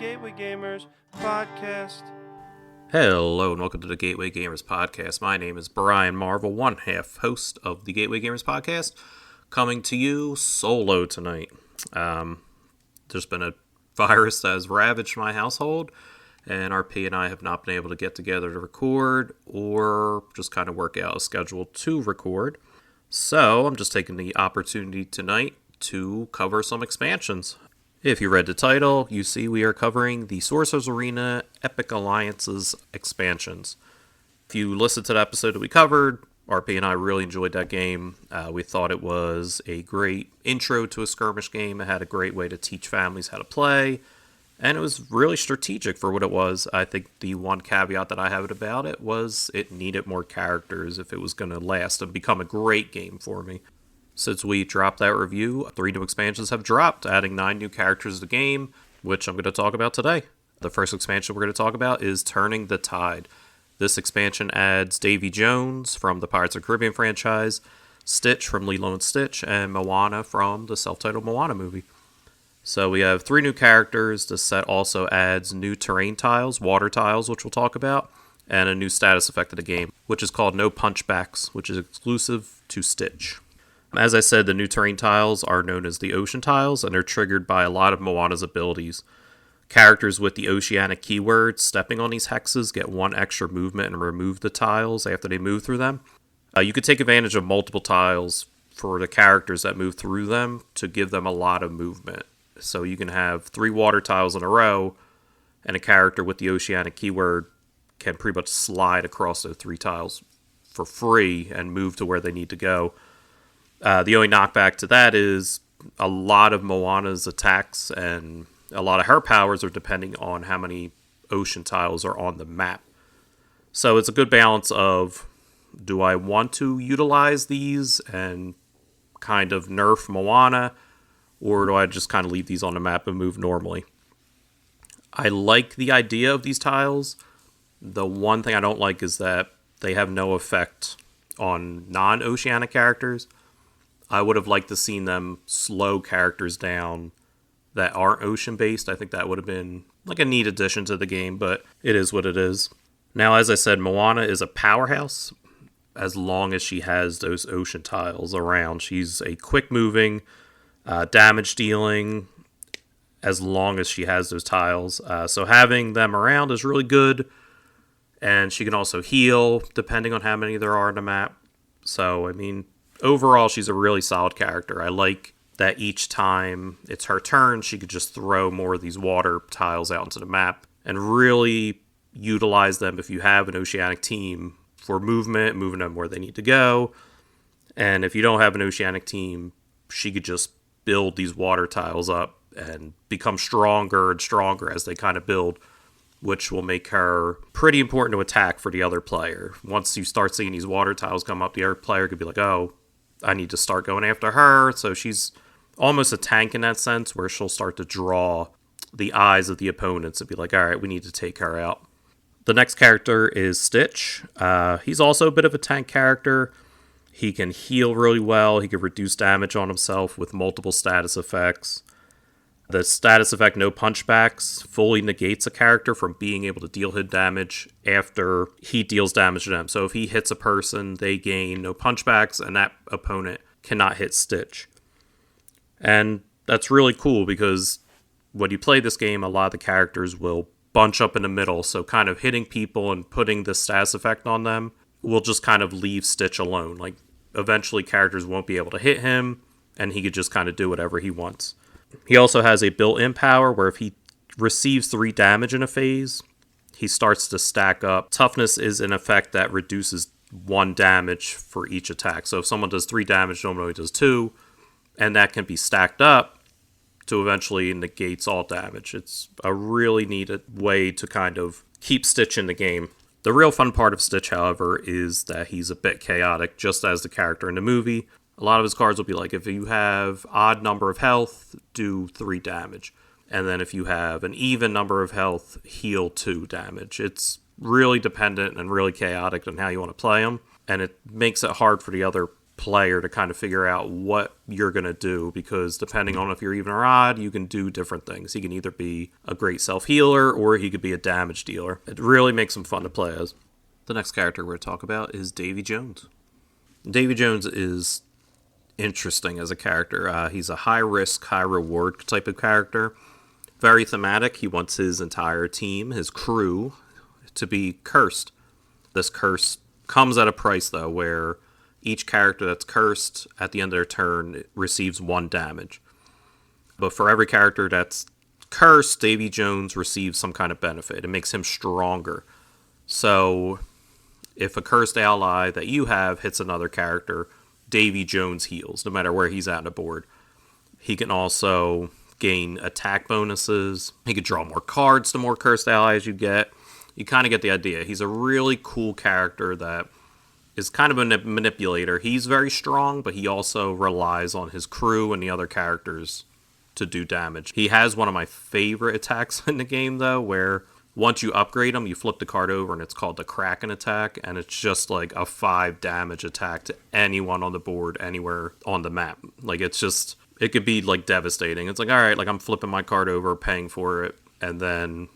Gateway Gamers podcast. Hello and welcome to the Gateway Gamers podcast. My name is Bryan Marvel, one half host of the Gateway Gamers podcast, coming to you solo tonight. There's been a virus that has ravaged my household, and RP and I have not been able to get together to record or just kind of work out a schedule to record. So I'm just taking the opportunity tonight to cover some expansions. If you read the title, you see we are covering the Sorcerer's Arena Epic Alliances expansions. If you listened to the episode that we covered, RP and I really enjoyed that game. We thought it was a great intro to a skirmish game. It had a great way to teach families how to play, and it was really strategic for what it was. I think the one caveat that I have about it was it needed more characters if it was going to last and become a great game for me. Since we dropped that review, 3 new expansions have dropped, adding 9 new characters to the game, which I'm going to talk about today. The first expansion we're going to talk about is Turning the Tide. This expansion adds Davy Jones from the Pirates of the Caribbean franchise, Stitch from Lilo and Stitch, and Moana from the self-titled Moana movie. So we have 3 new characters. The set also adds new terrain tiles, water tiles, which we'll talk about, and a new status effect of the game, which is called No Punchbacks, which is exclusive to Stitch. As I said, the new terrain tiles are known as the ocean tiles, and they're triggered by a lot of Moana's abilities. Characters with the oceanic keyword stepping on these hexes get 1 extra movement and remove the tiles after they move through them. You could take advantage of multiple tiles for the characters that move through them to give them a lot of movement. So you can have 3 water tiles in a row, and a character with the oceanic keyword can pretty much slide across those 3 tiles for free and move to where they need to go. The only knockback to that is a lot of Moana's attacks and a lot of her powers are depending on how many ocean tiles are on the map. So it's a good balance of, do I want to utilize these and kind of nerf Moana, or do I just kind of leave these on the map and move normally? I like the idea of these tiles. The one thing I don't like is that they have no effect on non-oceanic characters. I would have liked to seen them slow characters down that aren't ocean-based. I think that would have been like a neat addition to the game, but it is what it is. Now, as I said, Moana is a powerhouse as long as she has those ocean tiles around. She's a quick-moving, damage-dealing, as long as she has those tiles. So having them around is really good, and she can also heal, depending on how many there are on the map. So, I mean, overall, she's a really solid character. I like that each time it's her turn, she could just throw more of these water tiles out into the map and really utilize them if you have an oceanic team for movement, moving them where they need to go. And if you don't have an oceanic team, she could just build these water tiles up and become stronger and stronger as they kind of build, which will make her pretty important to attack for the other player. Once you start seeing these water tiles come up, the other player could be like, oh, I need to start going after her. So she's almost a tank in that sense, where she'll start to draw the eyes of the opponents and be like, all right, we need to take her out. The next character is Stitch. He's also a bit of a tank character. He can heal really well. He can reduce damage on himself with multiple status effects. The status effect No Punchbacks fully negates a character from being able to deal hit damage after he deals damage to them. So if he hits a person, they gain No Punchbacks, and that opponent cannot hit Stitch. And that's really cool because when you play this game, a lot of the characters will bunch up in the middle. So kind of hitting people and putting the status effect on them will just kind of leave Stitch alone. Like, eventually characters won't be able to hit him, and he could just kind of do whatever he wants. He also has a built-in power where if he receives 3 damage in a phase, he starts to stack up. Toughness is an effect that reduces 1 damage for each attack. So if someone does 3 damage, normally does 2, and that can be stacked up to eventually negates all damage. It's a really neat way to kind of keep Stitch in the game. The real fun part of Stitch, however, is that he's a bit chaotic, just as the character in the movie. A lot of his cards will be like, if you have odd number of health, do 3 damage. And then if you have an even number of health, heal 2 damage. It's really dependent and really chaotic on how you want to play him. And it makes it hard for the other player to kind of figure out what you're going to do, because depending on if you're even or odd, you can do different things. He can either be a great self-healer or he could be a damage dealer. It really makes him fun to play as. The next character we're going to talk about is Davy Jones. Davy Jones is interesting as a character. He's a high-risk, high-reward type of character. Very thematic. He wants his entire team, his crew, to be cursed. This curse comes at a price, though, where each character that's cursed at the end of their turn receives 1 damage. But for every character that's cursed, Davy Jones receives some kind of benefit. It makes him stronger. So if a cursed ally that you have hits another character, Davy Jones heals, no matter where he's at on the board. He can also gain attack bonuses. He could draw more cards the more cursed allies you get. You kind of get the idea. He's a really cool character that is kind of a manipulator. He's very strong, but he also relies on his crew and the other characters to do damage. He has one of my favorite attacks in the game, though, where once you upgrade him, you flip the card over, and it's called the Kraken attack, and it's just like a 5 damage attack to anyone on the board, anywhere on the map. Like, it's just, it could be, like, devastating. It's like, all right, like, I'm flipping my card over, paying for it, and then,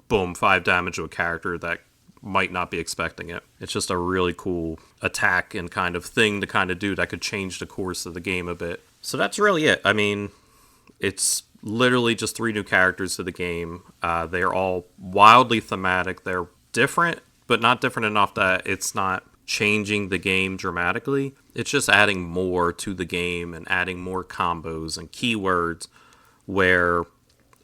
boom, 5 damage to a character that might not be expecting it. It's just a really cool attack and kind of thing to kind of do that could change the course of the game a bit. So that's really it. I mean, it's literally just 3 new characters to the game. They're all wildly thematic. They're different, but not different enough that it's not changing the game dramatically. It's just adding more to the game and adding more combos and keywords where,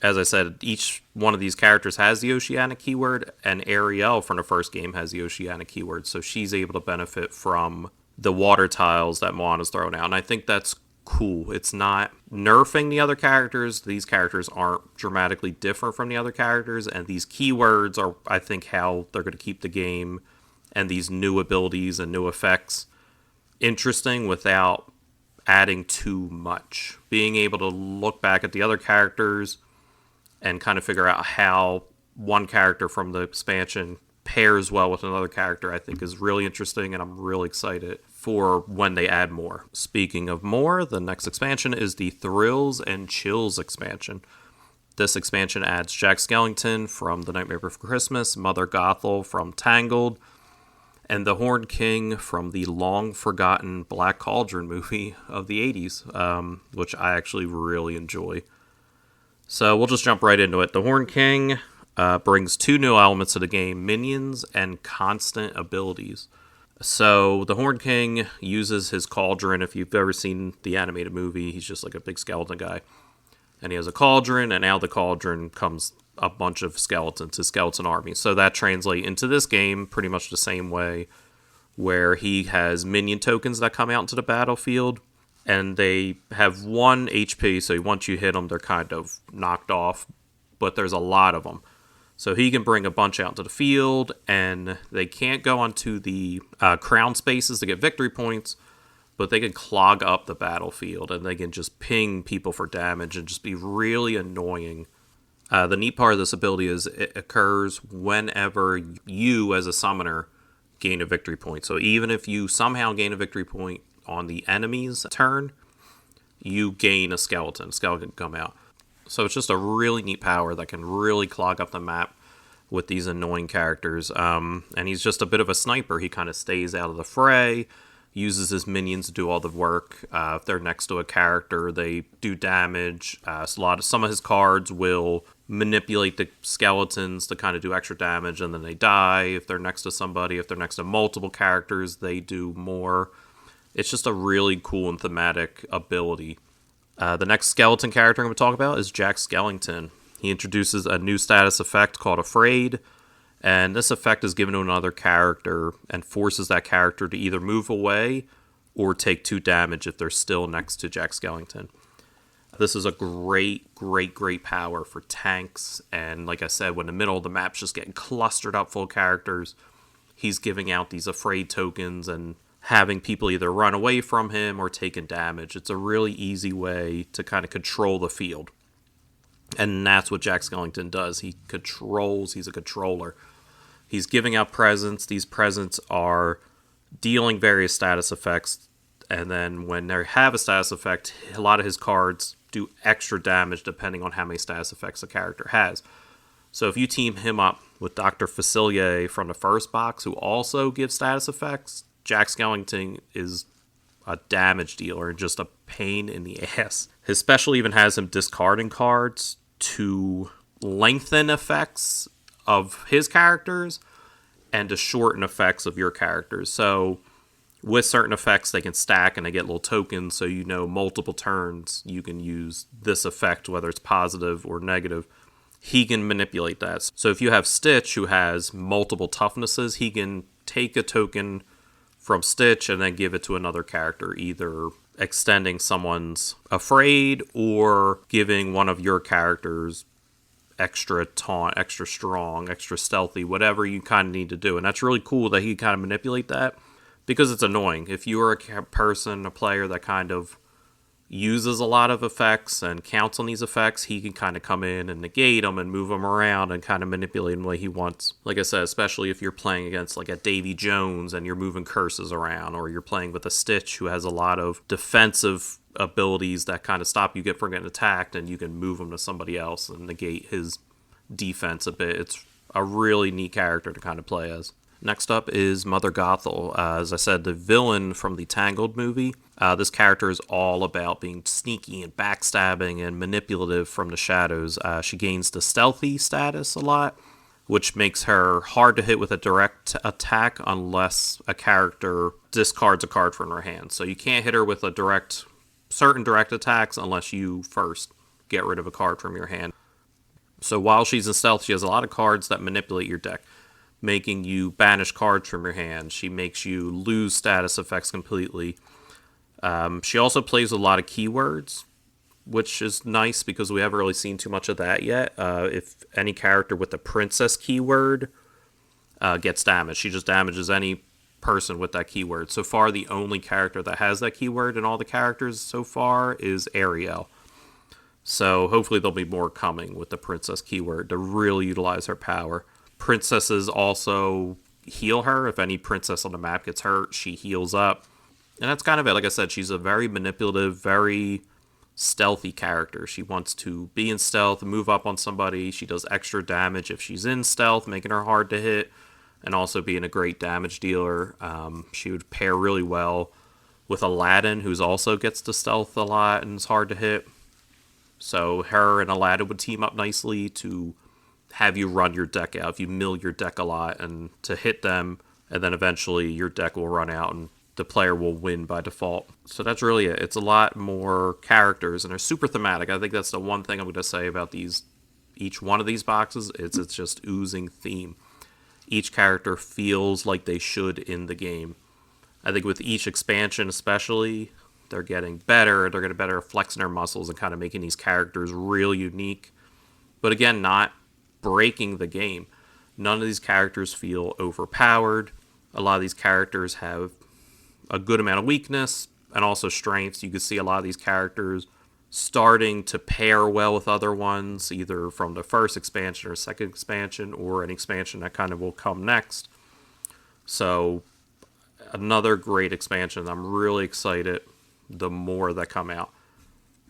as I said, each one of these characters has the Oceanic keyword, and Ariel from the first game has the Oceanic keyword, so she's able to benefit from the water tiles that Moana's throwing out, and I think that's cool. It's not nerfing the other characters. These characters aren't dramatically different from the other characters, and these keywords are, I think, how they're going to keep the game and these new abilities and new effects interesting without adding too much. Being able to look back at the other characters and kind of figure out how one character from the expansion pairs well with another character, I think is really interesting, and I'm really excited for when they add more. Speaking of more, the next expansion is the Thrills and Chills expansion. This expansion adds Jack Skellington from The Nightmare Before Christmas, Mother Gothel from Tangled, and the Horned King from the long-forgotten Black Cauldron movie of the 80s, which I actually really enjoy. So we'll just jump right into it. The Horned King brings 2 new elements to the game, minions and constant abilities. So the Horned King uses his cauldron. If you've ever seen the animated movie, he's just like a big skeleton guy. And he has a cauldron, and out of the cauldron comes a bunch of skeletons, his skeleton army. So that translates into this game pretty much the same way, where he has minion tokens that come out into the battlefield, and they have 1 HP, so once you hit them, they're kind of knocked off, but there's a lot of them. So he can bring a bunch out to the field, and they can't go onto the crown spaces to get victory points, but they can clog up the battlefield, and they can just ping people for damage and just be really annoying. The neat part of this ability is it occurs whenever you, as a summoner, gain a victory point. So even if you somehow gain a victory point on the enemy's turn, you gain a skeleton. A skeleton can come out. So it's just a really neat power that can really clog up the map with these annoying characters. And he's just a bit of a sniper. He kind of stays out of the fray, uses his minions to do all the work. If they're next to a character, they do damage. Some of his cards will manipulate the skeletons to kind of do extra damage, and then they die. If they're next to somebody, if they're next to multiple characters, they do more. It's just a really cool and thematic ability. The next skeleton character I'm going to talk about is Jack Skellington. He introduces a new status effect called Afraid, and this effect is given to another character and forces that character to either move away or take 2 damage if they're still next to Jack Skellington. This is a great power for tanks, and like I said, when the middle of the map's just getting clustered up full of characters, he's giving out these Afraid tokens and having people either run away from him or taking damage. It's a really easy way to kind of control the field. And that's what Jack Skellington does. He controls, he's a controller. He's giving out presents. These presents are dealing various status effects And then when they have a status effect, a lot of his cards do extra damage depending on how many status effects the character has. So if you team him up with Dr. Facilier from the first box, who also gives status effects, Jack Skellington is a damage dealer and just a pain in the ass. His special even has him discarding cards to lengthen effects of his characters and to shorten effects of your characters. So with certain effects, they can stack and they get little tokens, so you know multiple turns you can use this effect, whether it's positive or negative. He can manipulate that. So if you have Stitch, who has multiple toughnesses, he can take a token from Stitch and then give it to another character, either extending someone's afraid or giving one of your characters extra taunt, extra strong, extra stealthy, whatever you kind of need to do. And that's really cool that he kind of manipulate that, because it's annoying. If you are a player that kind of uses a lot of effects and counts on these effects, he can kind of come in and negate them and move them around and kind of manipulate them the way he wants. Like I said, especially if you're playing against like a Davy Jones and you're moving curses around, or you're playing with a Stitch who has a lot of defensive abilities that kind of stop you from getting attacked, and you can move him to somebody else and negate his defense a bit. It's a really neat character to kind of play as. Next up is Mother Gothel. As I said, the villain from the Tangled movie. This character is all about being sneaky and backstabbing and manipulative from the shadows. She gains the stealthy status a lot, which makes her hard to hit with a direct attack unless a character discards a card from her hand. So you can't hit her with certain direct attacks unless you first get rid of a card from your hand. So while she's in stealth, she has a lot of cards that manipulate your deck, making you banish cards from your hand. She makes you lose status effects completely. She also plays a lot of keywords, which is nice because we haven't really seen too much of that yet. If any character with the princess keyword gets damaged, she just damages any person with that keyword. So far, the only character that has that keyword in all the characters so far is Ariel. So hopefully there'll be more coming with the princess keyword to really utilize her power. Princesses also heal her. If any princess on the map gets hurt, she heals up. And that's kind of it. Like I said, she's a very manipulative, very stealthy character. She wants to be in stealth, move up on somebody. She does extra damage if she's in stealth, making her hard to hit, and also being a great damage dealer. She would pair really well with Aladdin, who's also gets to stealth a lot and is hard to hit. So her and Aladdin would team up nicely to have you run your deck out. If you mill your deck a lot and to hit them, and then eventually your deck will run out and the player will win by default. So that's really it. It's a lot more characters and they're super thematic. I think that's the one thing I'm going to say about each one of these boxes. It's just oozing theme. Each character feels like they should in the game. I think with each expansion especially, they're getting better. They're getting better at flexing their muscles and kind of making these characters real unique. But again, not breaking the game. None of these characters feel overpowered. A lot of these characters have a good amount of weakness and also strengths. You can see a lot of these characters starting to pair well with other ones, either from the first expansion or second expansion or an expansion that kind of will come next. So another great expansion. I'm really excited the more that come out.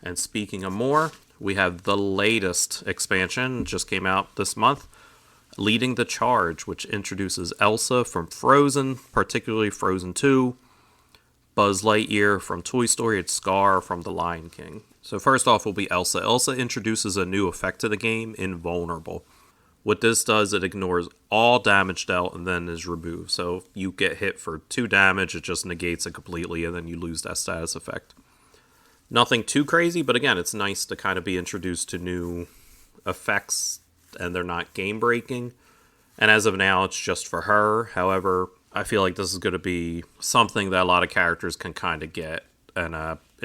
And speaking of more, we have the latest expansion, just came out this month, Leading the Charge, which introduces Elsa from Frozen, particularly Frozen 2, Buzz Lightyear from Toy Story, and Scar from The Lion King. So first off will be Elsa. Elsa introduces a new effect to the game, Invulnerable. What this does, it ignores all damage dealt and then is removed. So if you get hit for 2 damage, it just negates it completely and then you lose that status effect. Nothing too crazy, but again, it's nice to kind of be introduced to new effects and they're not game breaking. And as of now, it's just for her. However, I feel like this is going to be something that a lot of characters can kind of get in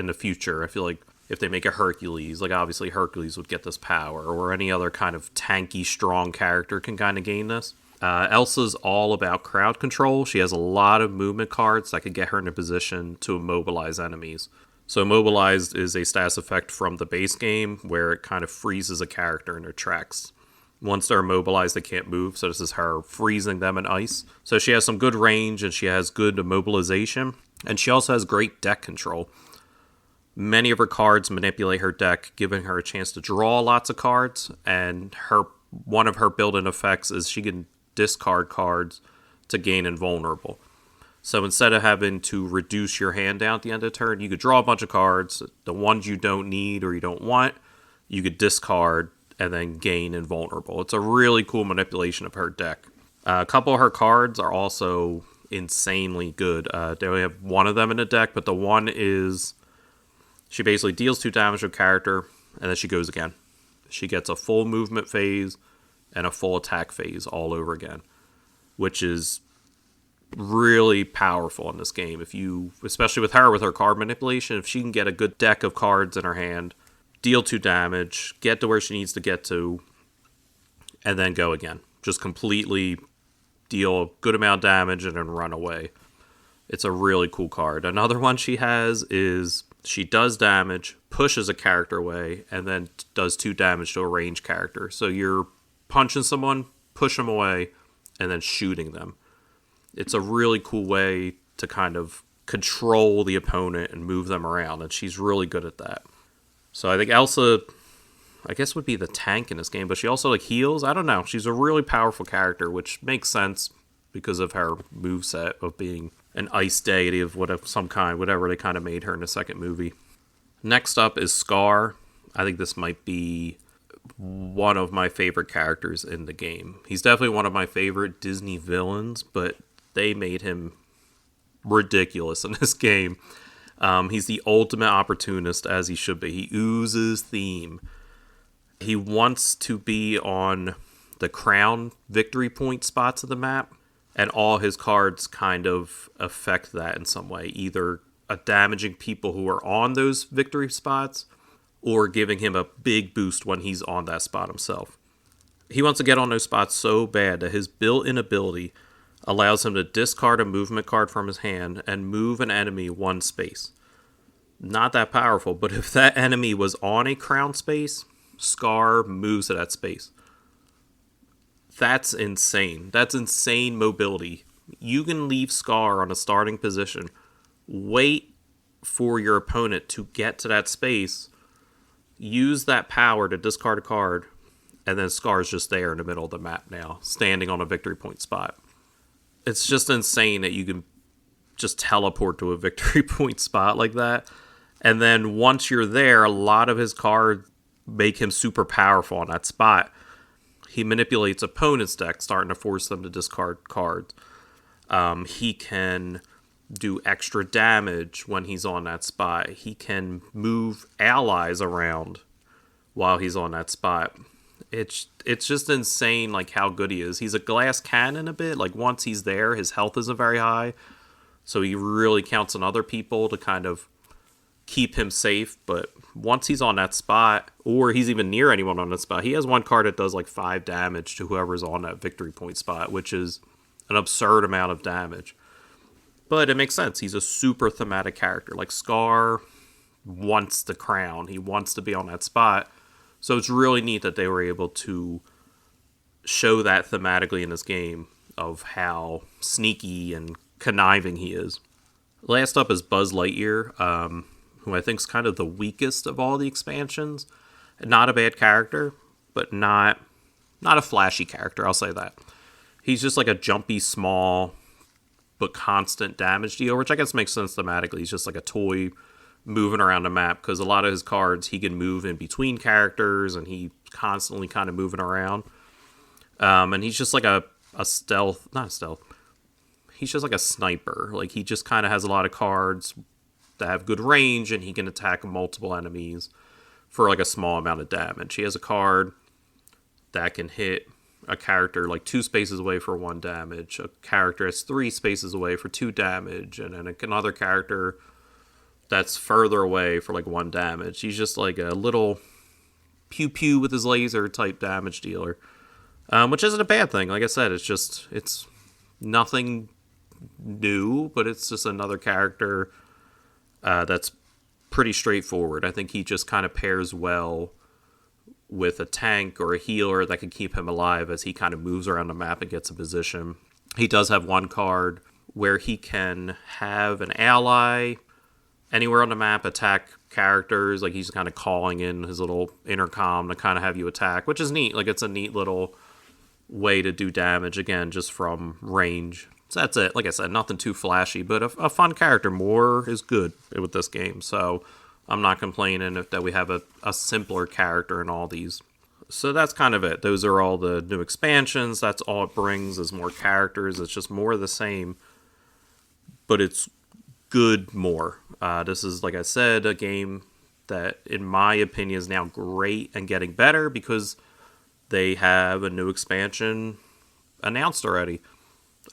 the future. I feel like if they make a Hercules, like obviously Hercules would get this power, or any other kind of tanky, strong character can kind of gain this. Elsa's all about crowd control. She has a lot of movement cards that could get her in a position to immobilize enemies. So immobilized is a status effect from the base game where it kind of freezes a character in their tracks. Once they're immobilized, they can't move. So this is her freezing them in ice. So she has some good range and she has good immobilization. And she also has great deck control. Many of her cards manipulate her deck, giving her a chance to draw lots of cards. And one of her built-in effects is she can discard cards to gain invulnerable. So instead of having to reduce your hand down at the end of the turn, you could draw a bunch of cards. The ones you don't need or you don't want, you could discard and then gain invulnerable. It's a really cool manipulation of her deck. A couple of her cards are also insanely good. They only have one of them in the deck, but the one is she basically deals 2 damage to a character, and then she goes again. She gets a full movement phase and a full attack phase all over again, which is really powerful in this game. If you, especially with her card manipulation, if she can get a good deck of cards in her hand, deal 2 damage, get to where she needs to get to, and then go again. Just completely deal a good amount of damage and then run away. It's a really cool card. Another one she has is she does damage, pushes a character away, and then does 2 damage to a ranged character. So you're punching someone, push them away, and then shooting them. It's a really cool way to kind of control the opponent and move them around, and she's really good at that. So I think Elsa, I guess, would be the tank in this game, but she also heals. I don't know. She's a really powerful character, which makes sense because of her moveset of being an ice deity of some kind, whatever they kind of made her in the second movie. Next up is Scar. I think this might be one of my favorite characters in the game. He's definitely one of my favorite Disney villains, but they made him ridiculous in this game. He's the ultimate opportunist, as he should be. He oozes theme. He wants to be on the crown victory point spots of the map, and all his cards kind of affect that in some way, either damaging people who are on those victory spots or giving him a big boost when he's on that spot himself. He wants to get on those spots so bad that his built-in ability allows him to discard a movement card from his hand and move an enemy 1 space. Not that powerful, but if that enemy was on a crown space, Scar moves to that space. That's insane. That's insane mobility. You can leave Scar on a starting position, wait for your opponent to get to that space, use that power to discard a card, and then Scar's just there in the middle of the map now, standing on a victory point spot. It's just insane that you can just teleport to a victory point spot like that. And then once you're there, a lot of his cards make him super powerful on that spot. He manipulates opponents' decks, starting to force them to discard cards. He can do extra damage when he's on that spot. He can move allies around while he's on that spot. It's just insane, how good he is. He's a glass cannon a bit. Once he's there, his health isn't very high, so he really counts on other people to kind of keep him safe. But once he's on that spot, or he's even near anyone on that spot, he has one card that does 5 damage to whoever's on that victory point spot, which is an absurd amount of damage. But it makes sense. He's a super thematic character. Scar wants the crown. He wants to be on that spot. So it's really neat that they were able to show that thematically in this game of how sneaky and conniving he is. Last up is Buzz Lightyear, who I think is kind of the weakest of all the expansions. Not a bad character, but not a flashy character, I'll say that. He's just a jumpy, small, but constant damage dealer, which I guess makes sense thematically. He's just a toy moving around the map, because a lot of his cards he can move in between characters, and he constantly kind of moving around. And he's just a stealth, not a stealth. He's just a sniper. He just kind of has a lot of cards that have good range, and he can attack multiple enemies for a small amount of damage. He has a card that can hit a character 2 spaces away for 1 damage. A character that's 3 spaces away for 2 damage, and then another character that's further away for 1 damage. He's just a little pew pew with his laser type damage dealer, which isn't a bad thing. Like I said, it's nothing new, but it's just another character that's pretty straightforward. I think he just kind of pairs well with a tank or a healer that can keep him alive as he kind of moves around the map and gets a position. He does have one card where he can have an ally anywhere on the map attack characters. Like, he's kind of calling in his little intercom to kind of have you attack, which is neat. Like, it's a neat little way to do damage, again, just from range. So that's it. Like I said, nothing too flashy, but a fun character. More is good with this game, so I'm not complaining that we have a simpler character in all these. So that's kind of it. Those are all the new expansions. That's all it brings is more characters. It's just more of the same, but it's good more. This is, like I said, a game that, in my opinion, is now great and getting better because they have a new expansion announced already.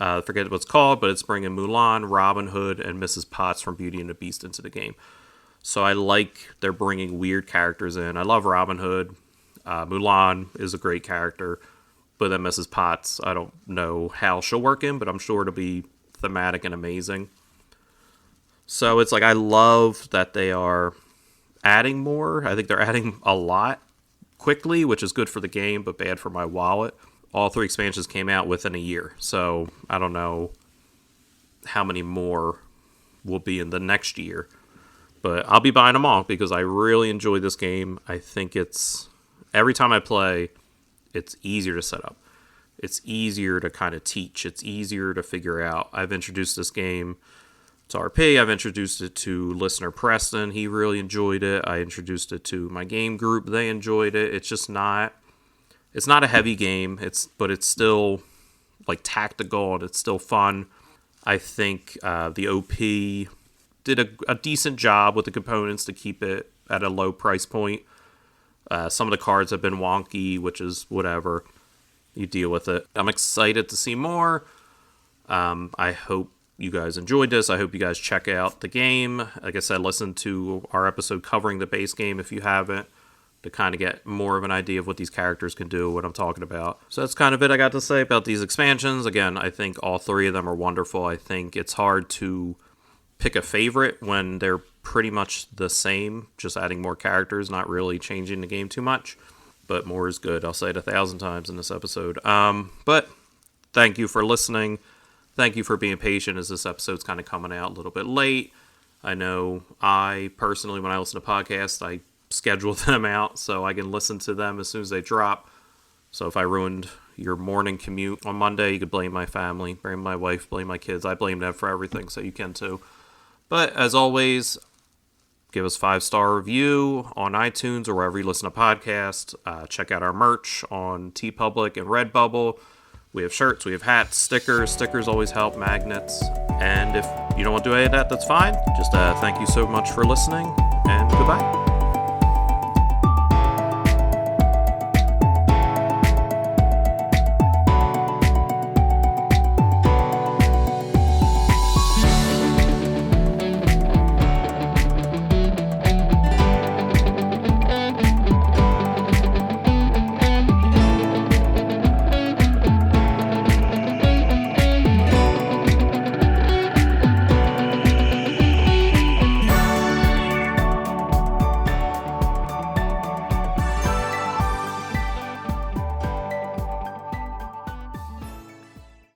I forget what it's called, but it's bringing Mulan, Robin Hood, and Mrs. Potts from Beauty and the Beast into the game. So I like they're bringing weird characters in. I love Robin Hood. Mulan is a great character. But then Mrs. Potts, I don't know how she'll work in, but I'm sure it'll be thematic and amazing. So it's like I love that they are adding more. I think they're adding a lot quickly, which is good for the game, but bad for my wallet. All 3 expansions came out within a year. So I don't know how many more will be in the next year. But I'll be buying them all because I really enjoy this game. I think it's, every time I play, it's easier to set up. It's easier to kind of teach. It's easier to figure out. I've introduced this game to RP. I've introduced it to listener Preston. He really enjoyed it. I introduced it to my game group. They enjoyed it. It's just not, it's not a heavy game. But it's still like tactical and it's still fun. I think the OP did a decent job with the components to keep it at a low price point. Some of the cards have been wonky, which is whatever. You deal with it. I'm excited to see more. I hope you guys enjoyed this. I hope you guys check out the game. Like I said, listen to our episode covering the base game if you haven't, to kind of get more of an idea of what these characters can do, what I'm talking about. So that's kind of it I got to say about these expansions. Again, I think all 3 of them are wonderful. I think it's hard to pick a favorite when they're pretty much the same, just adding more characters, not really changing the game too much. But more is good. I'll say it 1,000 times in this episode. But thank you for listening. Thank you for being patient as this episode's kind of coming out a little bit late. I know I personally, when I listen to podcasts, I schedule them out so I can listen to them as soon as they drop. So if I ruined your morning commute on Monday, you could blame my family, blame my wife, blame my kids. I blame them for everything, so you can too. But as always, give us a 5-star review on iTunes or wherever you listen to podcasts. Check out our merch on TeePublic and Redbubble. We have shirts, we have hats, stickers. Stickers always help, magnets. And if you don't want to do any of that, that's fine. Just thank you so much for listening, and goodbye.